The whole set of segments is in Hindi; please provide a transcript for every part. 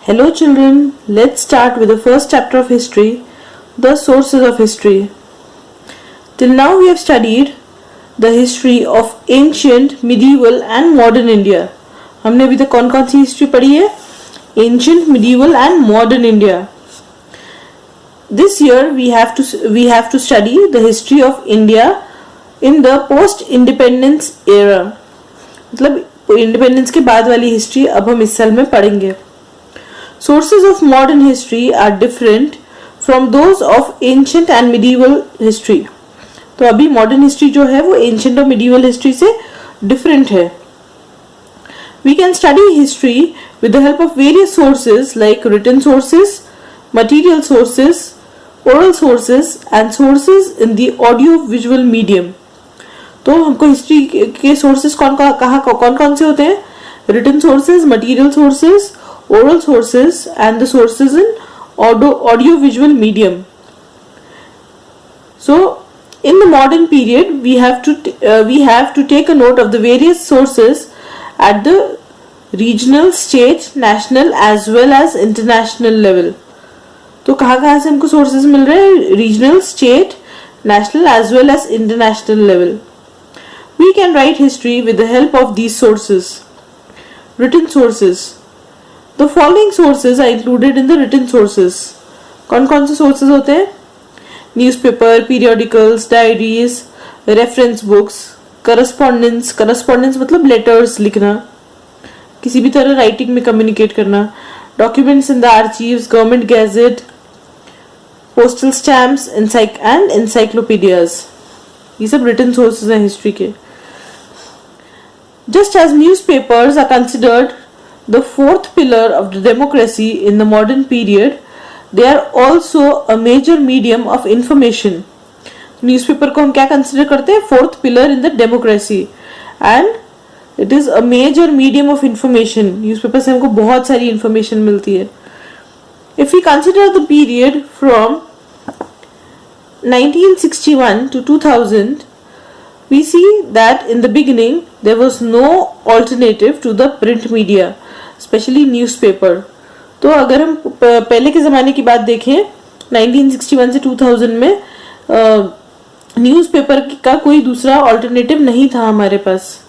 Hello children, let's start with the first chapter of history, the sources of history. Till now we have studied the history of ancient, medieval and modern India. हमने अभी तक कौन कौन सी हिस्ट्री पढ़ी है? Ancient, medieval and modern India. This year we have to study the history of India in the post-independence era. मतलब इंडिपेंडेंस के बाद वाली हिस्ट्री अब हम इस साल में पढ़ेंगे. Sources of modern history are different from those of ancient and medieval history. तो अभी modern history जो है वो ancient और medieval history से different है. We can study history with the help of various sources like written sources, material sources, oral sources and sources in the audio-visual medium. तो हमको history के sources कौन कौन से होते हैं? Written sources, material sources, oral sources and the sources in audio visual medium. So in the modern period we have to take a note of the various sources at the regional, state, national as well as international level. तो कहाँ से हमको sources मिल रहे हैं? Regional, state, national as well as international level. We can write history with the help of these sources. Written sources. The following sources are included in the written sources. कौन कौन से sources होते हैं? Newspaper, periodicals, diaries, reference books, correspondence मतलब letters लिखना, किसी भी तरह writing में communicate करना, documents in the archives, government gazette, postal stamps, and encyclopedias. ये सब written sources हैं history के. Just as newspapers are considered the fourth pillar of the democracy in the modern period, they are also a major medium of information. Newspaper को हम क्या consider करते हैं? Fourth pillar in the democracy, and it is a major medium of information. Newspaper से हमको बहुत सारी information मिलती है. If we consider the period from 1961 to 2000, we see that in the beginning there was no alternative to the print media, especially newspaper. तो अगर हम पहले के ज़माने की बात देखें 1961 से 2000 में न्यूज़पेपर का कोई दूसरा ऑल्टरनेटिव नहीं था हमारे पास.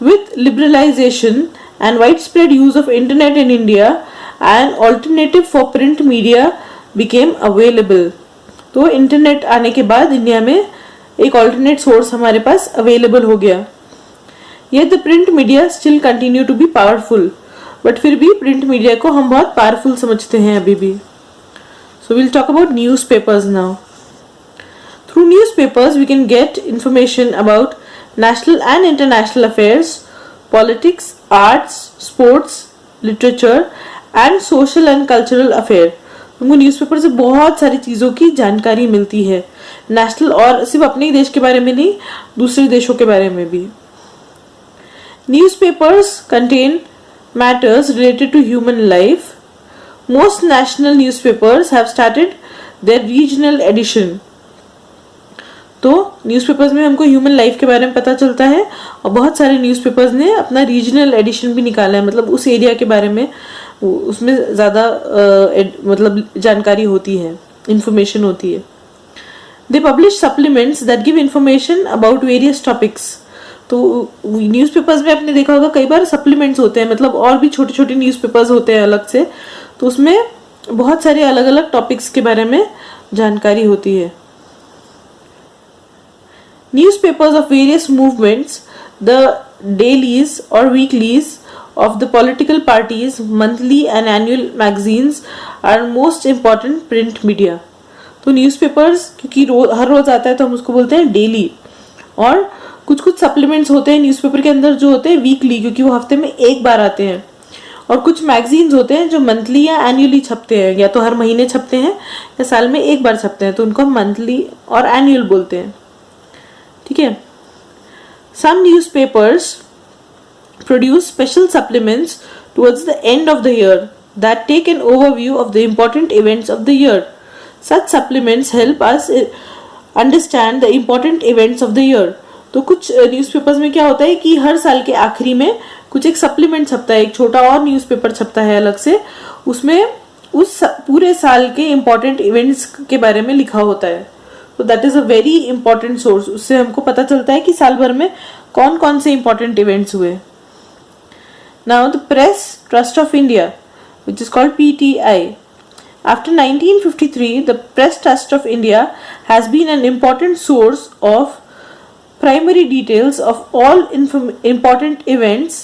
With liberalization and widespread use of internet in India, an alternative for print media became available. तो इंटरनेट आने के बाद इंडिया में एक alternate source हमारे पास available हो गया. Yet the print media still continue to be powerful. But फिर भी प्रिंट मीडिया को हम बहुत पावरफुल समझते हैं अभी भी. So will talk about newspapers now. Through newspapers we can get information about national and international affairs, politics, arts, sports, literature and social and cultural affair. हमको न्यूज़पेपर से बहुत सारी चीज़ों की जानकारी मिलती है, नेशनल और सिर्फ अपने ही देश के बारे में नहीं, दूसरे देशों के बारे में भी. Newspapers contain matters related to human life. Most national newspapers have started their regional edition. तो न्यूज़पेपर्स में हमको ह्यूमन लाइफ के बारे में पता चलता है और बहुत सारे न्यूज़पेपर्स ने अपना रीजनल एडिशन भी निकाला है, मतलब उस एरिया के बारे में उसमें ज़्यादा मतलब जानकारी होती है, इंफॉर्मेशन होती है. They publish supplements that give information about various topics. तो न्यूज़पेपर्स में आपने देखा होगा कई बार सप्लीमेंट्स होते हैं, मतलब और भी छोटे छोटे न्यूज़पेपर्स होते हैं अलग से, तो उसमें बहुत सारे अलग अलग टॉपिक्स के बारे में जानकारी होती है. Newspapers of various movements, the dailies और weeklies of the political parties, monthly and annual magazines are most important print media. तो न्यूज़पेपर्स क्योंकि हर रोज आता है तो हम उसको बोलते हैं डेली, और कुछ सप्लीमेंट्स होते हैं न्यूज़पेपर के अंदर जो होते हैं वीकली, क्योंकि वो हफ्ते में एक बार आते हैं, और कुछ मैगजीन्स होते हैं जो मंथली या एनुअली छपते हैं, या तो हर महीने छपते हैं या साल में एक बार छपते हैं, तो उनको हम मंथली और एनुअल बोलते हैं. ठीक है. Some newspapers produce special supplements towards the end of the year that take an overview of the important events of the year. Such supplements help us understand the important events of the year. तो कुछ न्यूज़पेपर्स में क्या होता है कि हर साल के आखिरी में कुछ एक सप्लीमेंट छपता है, एक छोटा और न्यूज़पेपर छपता है अलग से, उसमें उस पूरे साल के इम्पोर्टेंट इवेंट्स के बारे में लिखा होता है. तो that is a very important source. उससे हमको पता चलता है कि साल भर में कौन कौन से इंपॉर्टेंट इवेंट्स हुए. Now the press Trust of India which is called PTI. After 1953, the Press Trust of India has been an important source of primary details of all important events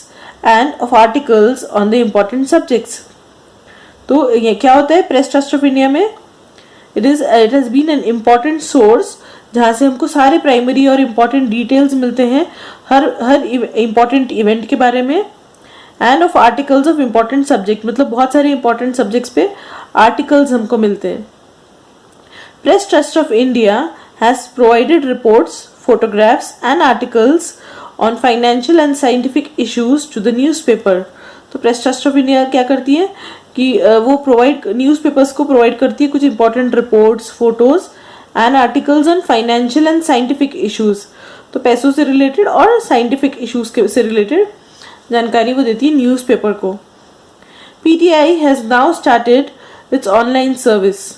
and of articles on the important subjects. तो ये क्या होता है प्रेस ट्रस्ट ऑफ इंडिया में? It has been an important source जहाँ से हमको सारे प्राइमरी और इम्पॉर्टेंट डिटेल्स मिलते हैं हर इम्पॉर्टेंट इवेंट के बारे में, end of articles of important subject, मतलब बहुत सारे इम्पॉर्टेंट सब्जेक्ट्स पे आर्टिकल्स हमको मिलते हैं. Press Trust of India has provided reports, photographs and articles on financial and scientific issues to the newspaper. तो प्रेस ट्रस्ट ऑफ इंडिया क्या करती है कि वो न्यूज़पेपर्स को प्रोवाइड करती है कुछ important reports, photos and articles on financial and scientific issues. तो पैसों से रिलेटेड और साइंटिफिक इश्यूज से रिलेटेड जानकारी वो देती है न्यूज़पेपर को. PTI has now started it's online service.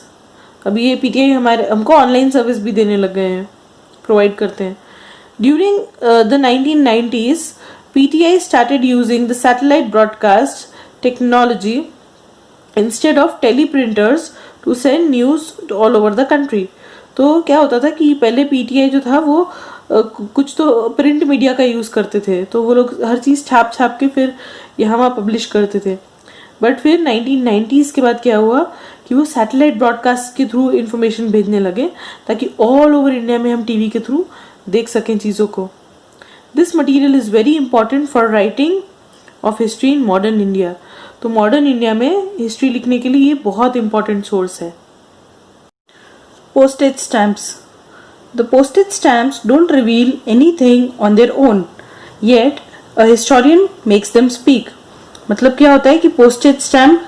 अभी ये पीटीआई हमको ऑनलाइन सर्विस भी देने लग गए हैं, प्रोवाइड करते हैं. During the 1990s, PTI started using the satellite broadcast technology instead of teleprinters to send news all over the country. तो क्या होता था कि पहले पीटीआई जो था वो कुछ तो प्रिंट मीडिया का यूज़ करते थे, तो वो लोग हर चीज़ छाप के फिर यहाँ वहाँ पब्लिश करते थे. बट फिर 1990s के बाद क्या हुआ कि वो सैटेलाइट ब्रॉडकास्ट के थ्रू इन्फॉर्मेशन भेजने लगे ताकि ऑल ओवर इंडिया में हम टीवी के थ्रू देख सकें चीज़ों को. This material is very important for writing of history in modern India. तो मॉडर्न इंडिया में हिस्ट्री लिखने के लिए ये बहुत इंपॉर्टेंट सोर्स है. Postage stamps. The postage stamps don't reveal anything on their own, yet a historian makes them speak. मतलब क्या होता है कि पोस्टेज स्टैम्प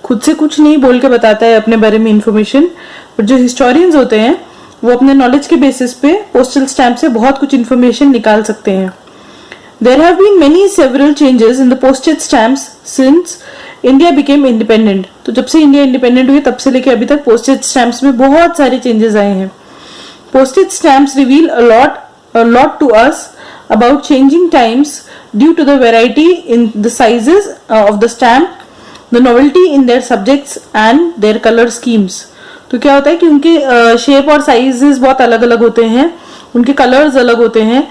खुद से कुछ नहीं बोल के बताता है अपने बारे में इंफॉर्मेशन, पर जो हिस्टोरियंस होते हैं वो अपने नॉलेज के बेसिस पे पोस्टल स्टैम्प से बहुत कुछ इंफॉर्मेशन निकाल सकते हैं. There have been several changes in the postage stamps since India became independent. तो जब से इंडिया इंडिपेंडेंट हुई तब से लेके अभी तक पोस्टेज स्टैम्प्स में बहुत सारे चेंजेस आए हैं. Postage stamps reveal a lot to us about changing times due to the variety in the sizes of the stamp, the novelty in their subjects and their color schemes. तो क्या होता है कि उनके शेप और साइजेस बहुत अलग अलग होते हैं, उनके कलर्स अलग होते हैं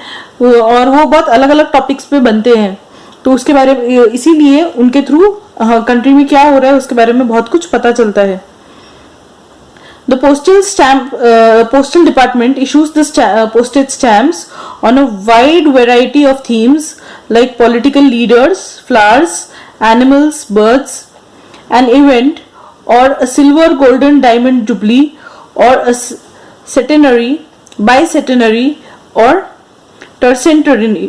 और वो बहुत अलग अलग टॉपिक्स पे बनते हैं. तो उसके बारे में इसीलिए उनके थ्रू कंट्री में क्या हो रहा है उसके बारे में बहुत कुछ पता चलता है. The postal department issues the postage stamps on a wide variety of themes like political leaders, flowers, animals, birds, an event, or a silver, golden, diamond jubilee, or a centenary, bicentenary, or tercentenary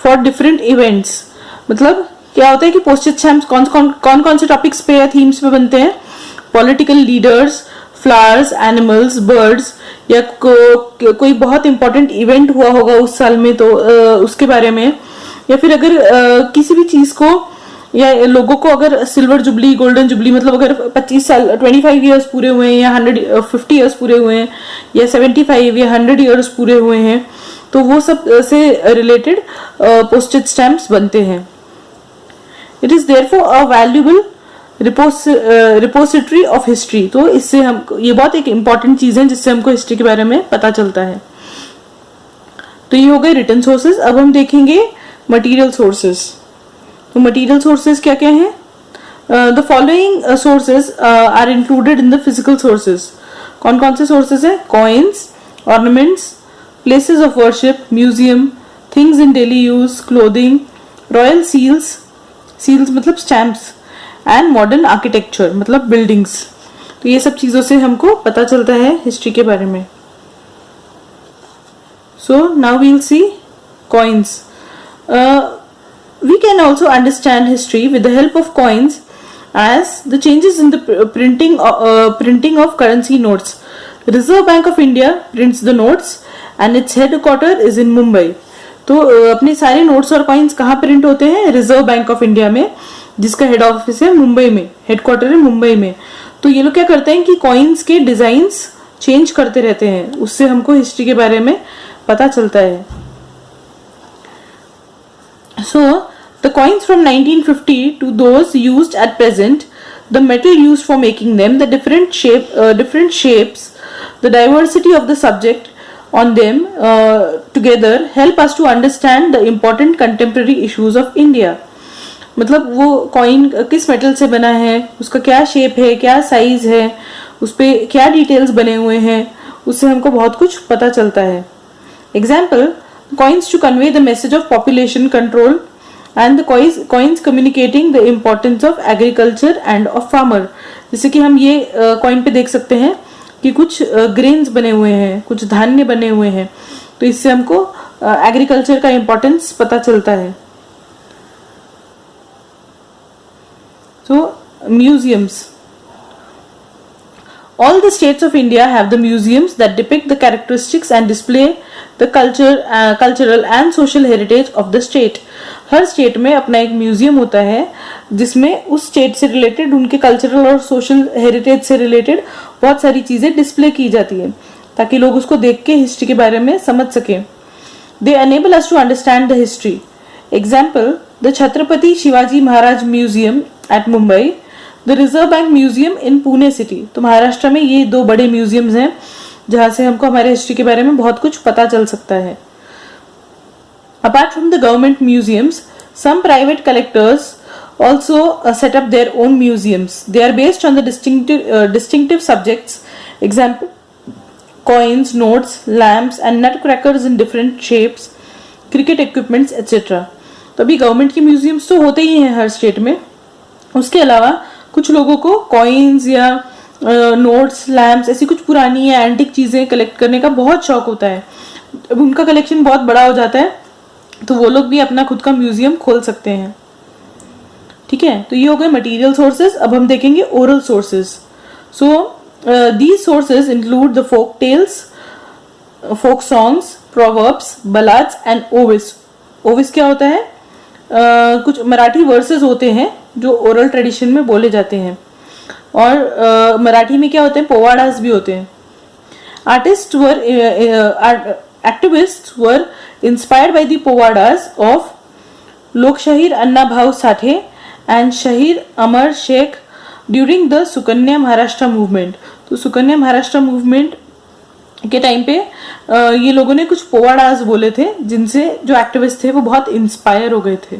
for different events. मतलब क्या होता है कि पोस्टेज स्टैम्प्स कौन से टॉपिक्स पे या थीम्स पे बनते हैं? Political leaders, flowers, animals, birds, या कोई बहुत इंपॉर्टेंट इवेंट हुआ होगा उस साल में तो उसके बारे में, या फिर अगर किसी भी चीज को या लोगों को अगर सिल्वर जुबली, गोल्डन जुबली, मतलब अगर 25 साल 25 ईयर्स पूरे हुए हैं या 150 ईयर्स पूरे हुए हैं या 75 या 100 ईयर्स पूरे हुए हैं, तो वो सब से रिलेटेड पोस्टेज स्टैम्प्स बनते हैं. It is therefore a valuable repository of history. तो इससे हम ये बहुत एक इंपॉर्टेंट चीज है जिससे हमको हिस्ट्री के बारे में पता चलता है. तो ये हो गए रिटन सोर्सेज. अब हम देखेंगे मटेरियल सोर्सेज. तो मटेरियल सोर्सेज क्या क्या हैं? The following sources are included in the physical sources. कौन कौन से सोर्सेज है? Coins, ornaments, places of worship, museum, things in daily use, clothing, royal seals, seals मतलब स्टैम्प्स, एंड मॉडर्न आर्किटेक्चर मतलब बिल्डिंग्स. तो ये सब चीजों से हमको पता चलता है हिस्ट्री के बारे में. So now we will see coins. We can also understand history with the help of coins as the changes in the printing of currency notes. Reserve Bank of India prints the notes and its headquarter is in Mumbai. तो अपने सारे नोट्स और कॉइन्स कहाँ प्रिंट होते हैं? रिजर्व बैंक ऑफ इंडिया में. जिसका हेड ऑफिस है मुंबई में, हेडक्वार्टर है मुंबई में। तो ये लोग क्या करते हैं कि कॉइन्स के डिजाइन्स चेंज करते रहते हैं, उससे हमको हिस्ट्री के बारे में पता चलता है। So the coins from 1950 to those used at present, the metal used for making them, the different shapes, the diversity of the subject on them together help us to understand the important contemporary issues of India. मतलब वो कॉइन किस मेटल से बना है, उसका क्या शेप है, क्या साइज है, उस पे क्या डिटेल्स बने हुए हैं, उससे हमको बहुत कुछ पता चलता है। Example, coins to convey the message of population control and the coins communicating the importance of agriculture and of farmer। जैसे कि हम ये कॉइन पे देख सकते हैं कि कुछ ग्रेन्स बने हुए हैं, कुछ धान्य बने हुए हैं, तो इससे हमको एग्रीकल्चर का इम्पोर्टेंस पता चलता है। So museums, all the states of India have the museums that depict the characteristics and display the cultural and social heritage of the state। Her state में अपना एक म्यूजियम होता है जिसमें उस स्टेट से रिलेटेड, उनके कल्चरल और सोशल हेरिटेज से रिलेटेड बहुत सारी चीजें डिस्प्ले की जाती है ताकि लोग उसको देख के हिस्ट्री के बारे में समझ सकें। They enable us to understand the history. Example, the Chhatrapati Shivaji Maharaj museum at Mumbai, the reserve bank museum in Pune city. तो महाराष्ट्र में ये दो बड़े म्यूजियम्स हैं जहां से हमको हमारे हिस्ट्री के बारे में बहुत कुछ पता चल सकता है। Apart from the government museums, some private collectors also set up their own museums. They are based on the distinctive subjects. Example, coins, notes, lamps and nutcrackers in different shapes, cricket equipments, etc. तो अभी गवर्नमेंट के म्यूजियम्स तो होते ही हैं हर स्टेट में। उसके अलावा कुछ लोगों को कॉइन्स या नोट्स, लैम्प्स, ऐसी कुछ पुरानी या एंटिक चीजें कलेक्ट करने का बहुत शौक होता है। अब उनका कलेक्शन बहुत बड़ा हो जाता है तो वो लोग भी अपना खुद का म्यूजियम खोल सकते हैं। ठीक है, तो ये हो गए मटेरियल सोर्सेज। अब हम देखेंगे oral sources. So these sources include the folk tales, folk songs, proverbs, ballads and ovis. Ovis क्या होता है? कुछ मराठी वर्सेस होते हैं जो ओरल ट्रेडिशन में बोले जाते हैं, और मराठी में क्या होते हैं? पोवाडास भी होते हैं। Activists were inspired by the povadas of Lok Shahid Anna Bhau Sathe and Shahid Amar Sheikh during the Sukanya Maharashtra movement। तो सुकन्या महाराष्ट्र मूवमेंट के टाइम पे ये लोगों ने कुछ पोवाडास बोले थे जिनसे जो एक्टिविस्ट थे वो बहुत इंस्पायर हो गए थे।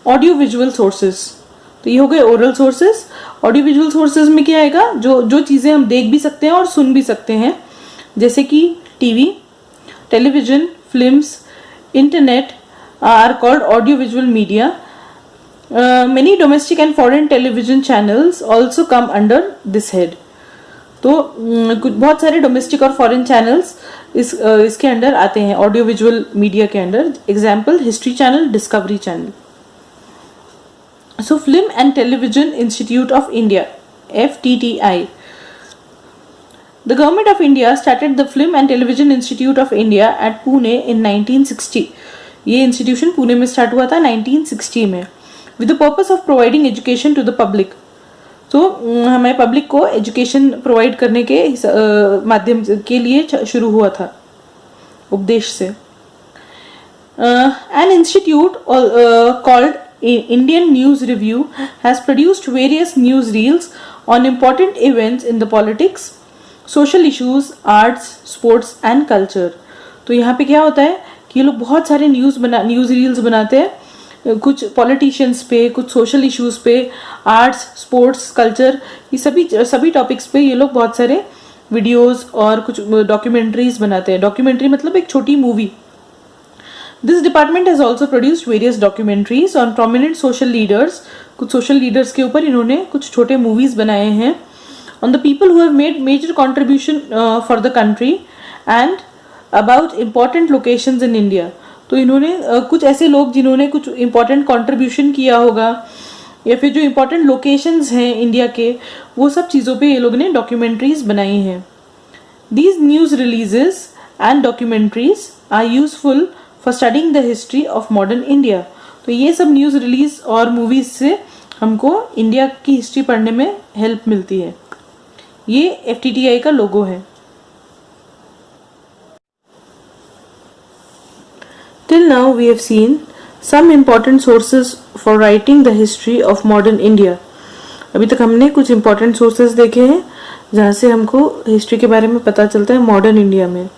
ऑडियो विजुअल सोर्सेस, तो ये हो गए oral sources. Audio visual sources में क्या आएगा? जो चीजें हम देख भी सकते हैं और सुन भी सकते हैं, जैसे कि TV, television, films, internet are called audio visual media. Many domestic and foreign television channels also come under this head. तो बहुत सारे डोमेस्टिक और फॉरेन चैनल्स इसके अंडर आते हैं, ऑडियो विजुअल मीडिया के under. Example, history channel, discovery channel. So Film and Television Institute of India, FTTI. The Government of India started the Film and Television Institute of India at Pune in 1960. ये इंस्टीट्यूशन पुणे में स्टार्ट हुआ था 1960 में, with the purpose of providing education to the public. तो हमें पब्लिक को एजुकेशन प्रोवाइड करने के माध्यम के लिए शुरू हुआ था, उपदेश से। An institute called Indian News Review has produced various newsreels on important events in the politics, social issues, arts, sports and culture। तो यहाँ पे क्या होता है कि ये लोग बहुत सारे न्यूज रील्स बनाते हैं, कुछ पॉलिटिशियंस पे, कुछ सोशल इश्यूज पे, आर्ट्स, स्पोर्ट्स, कल्चर, ये सभी टॉपिक्स पे ये लोग बहुत सारे वीडियोस और कुछ डॉक्यूमेंट्रीज बनाते हैं। डॉक्यूमेंट्री मतलब एक छोटी movie. This department has also produced various documentaries on prominent social leaders। कुछ social leaders के ऊपर इन्होंने कुछ छोटे movies बनाए हैं। On the people who have made major contribution for the country and about important locations in India। तो इन्होंने कुछ ऐसे लोग जिन्होंने कुछ important contribution किया होगा या फिर जो important locations हैं इंडिया के, वो सब चीज़ों पे ये लोग ने documentaries बनाई हैं। These news releases and documentaries are useful for studying the history of modern India। तो ये सब न्यूज़ रिलीज और मूवीज से हमको इंडिया की हिस्ट्री पढ़ने में हेल्प मिलती है। ये FTTI का लोगो है। Till now we have seen some important sources for writing the history of modern India. अभी तक हमने कुछ important sources देखे हैं जहाँ से हमको हिस्ट्री के बारे में पता चलता है मॉडर्न इंडिया में।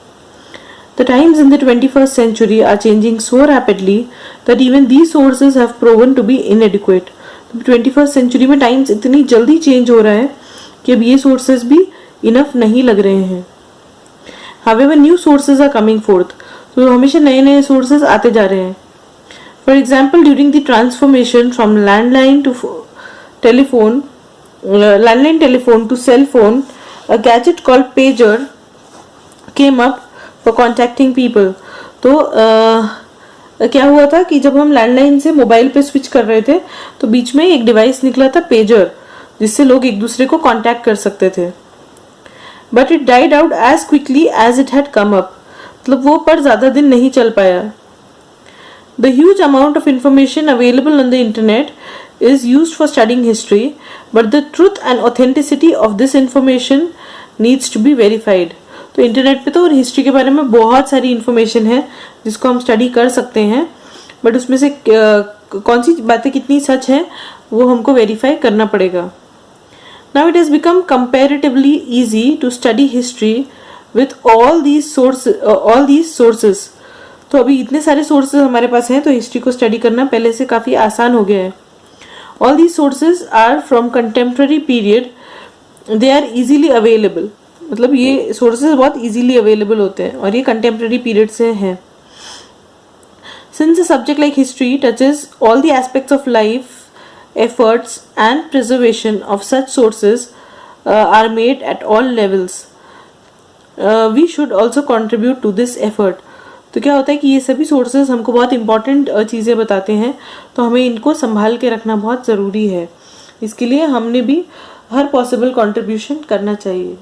The times in the 21st century are changing so rapidly that even these sources have proven to be inadequate. 21st century में टाइम्स इतनी जल्दी चेंज हो रहा है कि अब ये सोर्सेज भी इनफ नहीं लग रहे हैं। However, new sources are coming forth. तो हमेशा नए नए सोर्सेज आते जा रहे हैं। For example, during the transformation from landline telephone to cell phone, a gadget called pager came up for contacting people. तो क्या हुआ था कि जब हम लैंडलाइन से मोबाइल पे स्विच कर रहे थे तो बीच में एक डिवाइस निकला था पेजर, जिससे लोग एक दूसरे को कांटेक्ट कर सकते थे। But it died out as quickly as it had come up, मतलब वो पर ज्यादा दिन नहीं चल पाया। The huge amount of information available on the internet is used for studying history, but the truth and authenticity of this information needs to be verified. तो इंटरनेट पे तो और हिस्ट्री के बारे में बहुत सारी इंफॉर्मेशन है जिसको हम स्टडी कर सकते हैं, बट उसमें से कौन सी बातें कितनी सच है वो हमको वेरीफाई करना पड़ेगा। Now it has become comparatively easy to study history with all these sources. तो अभी इतने सारे सोर्सेज हमारे पास हैं तो हिस्ट्री को स्टडी करना पहले से काफी आसान हो गया है। All these sources are from contemporary period. They are easily available. मतलब ये sources बहुत easily available होते हैं और ये contemporary period से हैं। Since a subject like history touches all the aspects of life, efforts and preservation of such sources are made at all levels. We should also contribute to this effort. तो क्या होता है कि ये सभी सोर्सेज हमको बहुत इंपॉर्टेंट चीज़ें बताते हैं, तो हमें इनको संभाल के रखना बहुत ज़रूरी है। इसके लिए हमने भी हर पॉसिबल कंट्रीब्यूशन करना चाहिए।